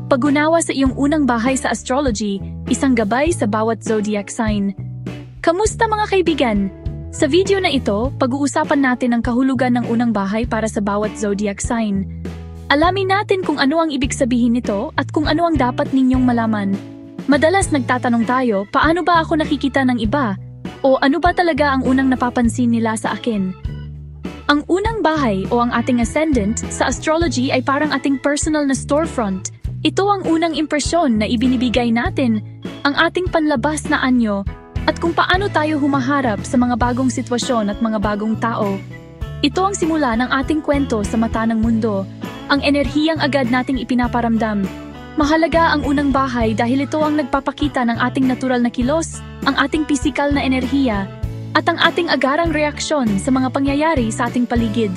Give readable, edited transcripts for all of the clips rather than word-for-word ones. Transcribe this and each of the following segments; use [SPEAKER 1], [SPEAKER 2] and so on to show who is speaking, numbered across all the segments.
[SPEAKER 1] Pag-unawa sa iyong unang bahay sa astrology, isang gabay sa bawat zodiac sign. Kamusta mga kaibigan? Sa video na ito, pag-uusapan natin ang kahulugan ng unang bahay para sa bawat zodiac sign. Alamin natin kung ano ang ibig sabihin nito at kung ano ang dapat ninyong malaman. Madalas nagtatanong tayo, paano ba ako nakikita ng iba? O ano ba talaga ang unang napapansin nila sa akin? Ang unang bahay o ang ating ascendant sa astrology ay parang ating personal na storefront. Ito ang unang impresyon na ibinibigay natin, ang ating panlabas na anyo, at kung paano tayo humaharap sa mga bagong sitwasyon at mga bagong tao. Ito ang simula ng ating kwento sa mata ng mundo, ang enerhiyang agad nating ipinaparamdam. Mahalaga ang unang bahay dahil ito ang nagpapakita ng ating natural na kilos, ang ating pisikal na enerhiya, at ang ating agarang reaksyon sa mga pangyayari sa ating paligid.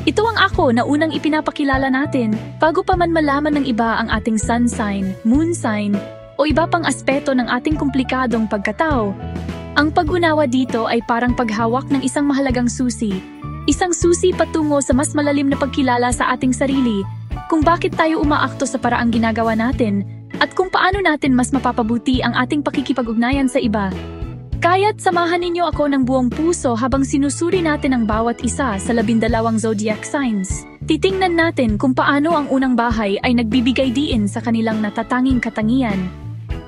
[SPEAKER 1] Ito ang ako na unang ipinapakilala natin bago pa man malaman ng iba ang ating sun sign, moon sign, o iba pang aspeto ng ating komplikadong pagkatao. Ang pag-unawa dito ay parang paghawak ng isang mahalagang susi. Isang susi patungo sa mas malalim na pagkilala sa ating sarili, kung bakit tayo umaakto sa paraang ginagawa natin, at kung paano natin mas mapapabuti ang ating pakikipag-ugnayan sa iba. Kaya't samahan ninyo ako ng buong puso habang sinusuri natin ang bawat isa sa 12 zodiac signs. Titingnan natin kung paano ang unang bahay ay nagbibigay diin sa kanilang natatanging katangian,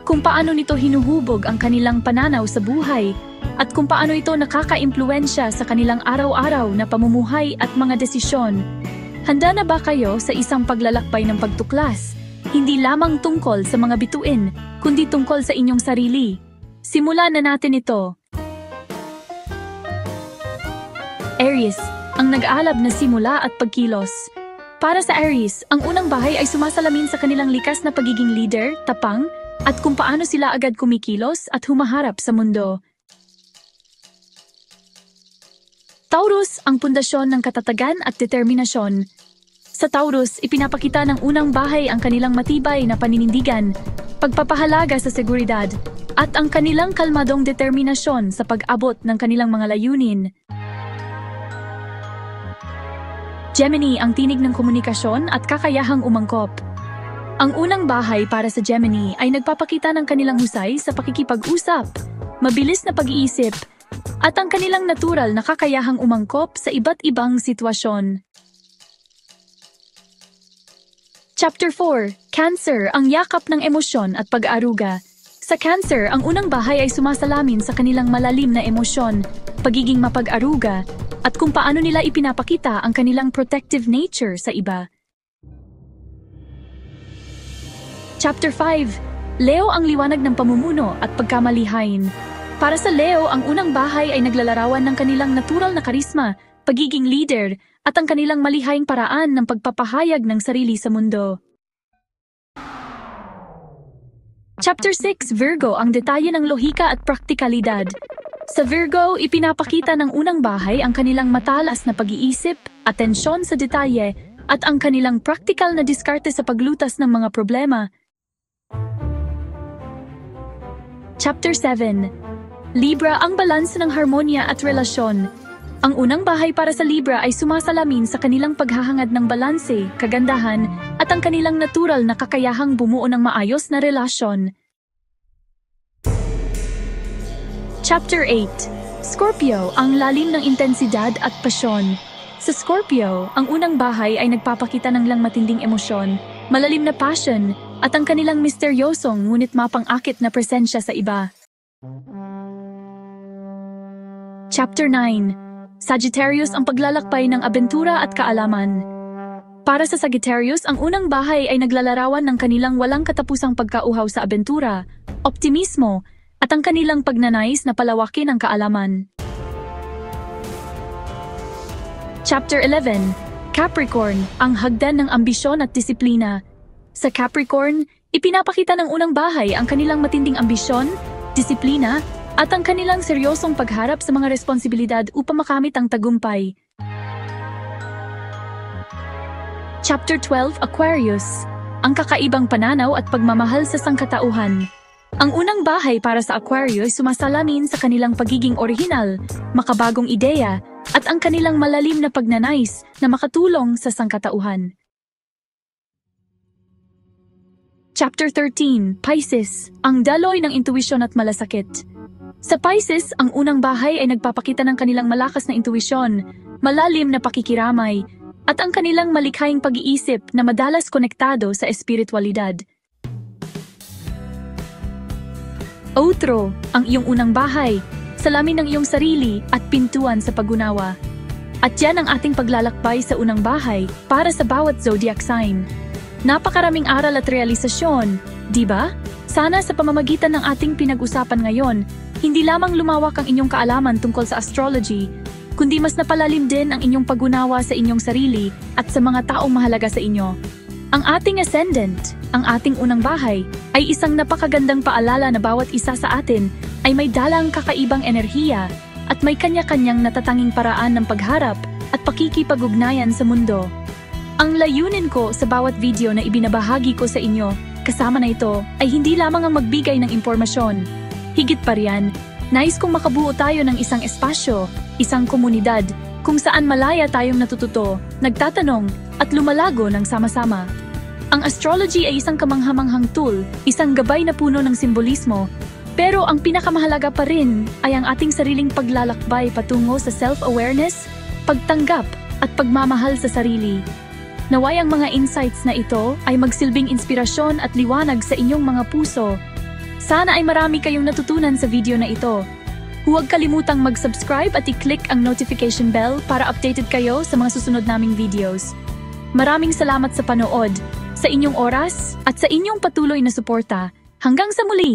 [SPEAKER 1] kung paano nito hinuhubog ang kanilang pananaw sa buhay, at kung paano ito nakaka-impluwensya sa kanilang araw-araw na pamumuhay at mga desisyon. Handa na ba kayo sa isang paglalakbay ng pagtuklas? Hindi lamang tungkol sa mga bituin, kundi tungkol sa inyong sarili. Simulan na natin ito. Aries, ang nag-aalab na simula at pagkilos. Para sa Aries, ang unang bahay ay sumasalamin sa kanilang likas na pagiging leader, tapang, at kung paano sila agad kumikilos at humaharap sa mundo. Taurus, ang pundasyon ng katatagan at determinasyon. Sa Taurus, ipinapakita ng unang bahay ang kanilang matibay na paninindigan, pagpapahalaga sa seguridad, at ang kanilang kalmadong determinasyon sa pag-abot ng kanilang mga layunin. Gemini, ang tinig ng komunikasyon at kakayahang umangkop. Ang unang bahay para sa Gemini ay nagpapakita ng kanilang husay sa pakikipag-usap, mabilis na pag-iisip, at ang kanilang natural na kakayahang umangkop sa iba't ibang sitwasyon. Chapter 4, Cancer, ang yakap ng emosyon at pag-aaruga. Sa Cancer, ang unang bahay ay sumasalamin sa kanilang malalim na emosyon, pagiging mapag-aruga, at kung paano nila ipinapakita ang kanilang protective nature sa iba. Chapter 5, Leo, ang liwanag ng pamumuno at pagkamalihain. Para sa Leo, ang unang bahay ay naglalarawan ng kanilang natural na karisma, pagiging leader, at ang kanilang malihaying paraan ng pagpapahayag ng sarili sa mundo. Chapter 6, Virgo, ang detalye ng lohika at praktikalidad. Sa Virgo, ipinapakita ng unang bahay ang kanilang matalas na pag-iisip, atensyon sa detalye, at ang kanilang praktikal na diskarte sa paglutas ng mga problema. Chapter 7, Libra, ang balanse ng harmonya at relasyon. Ang unang bahay para sa Libra ay sumasalamin sa kanilang paghahangad ng balanse, kagandahan, at ang kanilang natural na kakayahang bumuo ng maayos na relasyon. Chapter 8, Scorpio, ang lalim ng intensidad at pasyon. Sa Scorpio, ang unang bahay ay nagpapakita ng lang matinding emosyon, malalim na passion, at ang kanilang misteryosong ngunit mapang-akit na presensya sa iba. Chapter 9, Sagittarius, ang paglalakbay ng abentura at kaalaman. Para sa Sagittarius, ang unang bahay ay naglalarawan ng kanilang walang katapusang pagkauhaw sa abentura, optimismo, at ang kanilang pagnanais na palawakin ang kaalaman. Chapter 11, Capricorn, ang hagdan ng ambisyon at disiplina. Sa Capricorn, ipinapakita ng unang bahay ang kanilang matinding ambisyon, disiplina, at ang kanilang seryosong pagharap sa mga responsibilidad upang makamit ang tagumpay. Chapter 12, Aquarius, ang kakaibang pananaw at pagmamahal sa sangkatauhan. Ang unang bahay para sa Aquarius sumasalamin sa kanilang pagiging orihinal, makabagong ideya, at ang kanilang malalim na pagnanais na makatulong sa sangkatauhan. Chapter 13, Pisces, ang daloy ng intuwisyon at malasakit. Sa Pisces, ang unang bahay ay nagpapakita ng kanilang malakas na intuwisyon, malalim na pakikiramay, at ang kanilang malikhaing pag-iisip na madalas konektado sa espiritualidad. Outro, ang iyong unang bahay, salamin ng iyong sarili at pintuan sa pag-unawa. At yan ang ating paglalakbay sa unang bahay para sa bawat zodiac sign. Napakaraming aral at realisasyon, di ba? Sana sa pamamagitan ng ating pinag-usapan ngayon, hindi lamang lumawak ang inyong kaalaman tungkol sa astrology, kundi mas napalalim din ang inyong pag-unawa sa inyong sarili at sa mga taong mahalaga sa inyo. Ang ating ascendant, ang ating unang bahay, ay isang napakagandang paalala na bawat isa sa atin ay may dalang kakaibang enerhiya at may kanya-kanyang natatanging paraan ng pagharap at pakikipag-ugnayan sa mundo. Ang layunin ko sa bawat video na ibinabahagi ko sa inyo, kasama na ito, ay hindi lamang ang magbigay ng impormasyon. Higit pa riyan, nais kong makabuo tayo ng isang espasyo, isang komunidad, kung saan malaya tayong natututo, nagtatanong, at lumalago ng sama-sama. Ang astrology ay isang kamanghamanghang tool, isang gabay na puno ng simbolismo, pero ang pinakamahalaga pa rin ay ang ating sariling paglalakbay patungo sa self-awareness, pagtanggap, at pagmamahal sa sarili. Naway ang mga insights na ito ay magsilbing inspirasyon at liwanag sa inyong mga puso. Sana ay marami kayong natutunan sa video na ito. Huwag kalimutang mag-subscribe at i-click ang notification bell para updated kayo sa mga susunod naming videos. Maraming salamat sa panood, sa inyong oras, at sa inyong patuloy na suporta. Hanggang sa muli!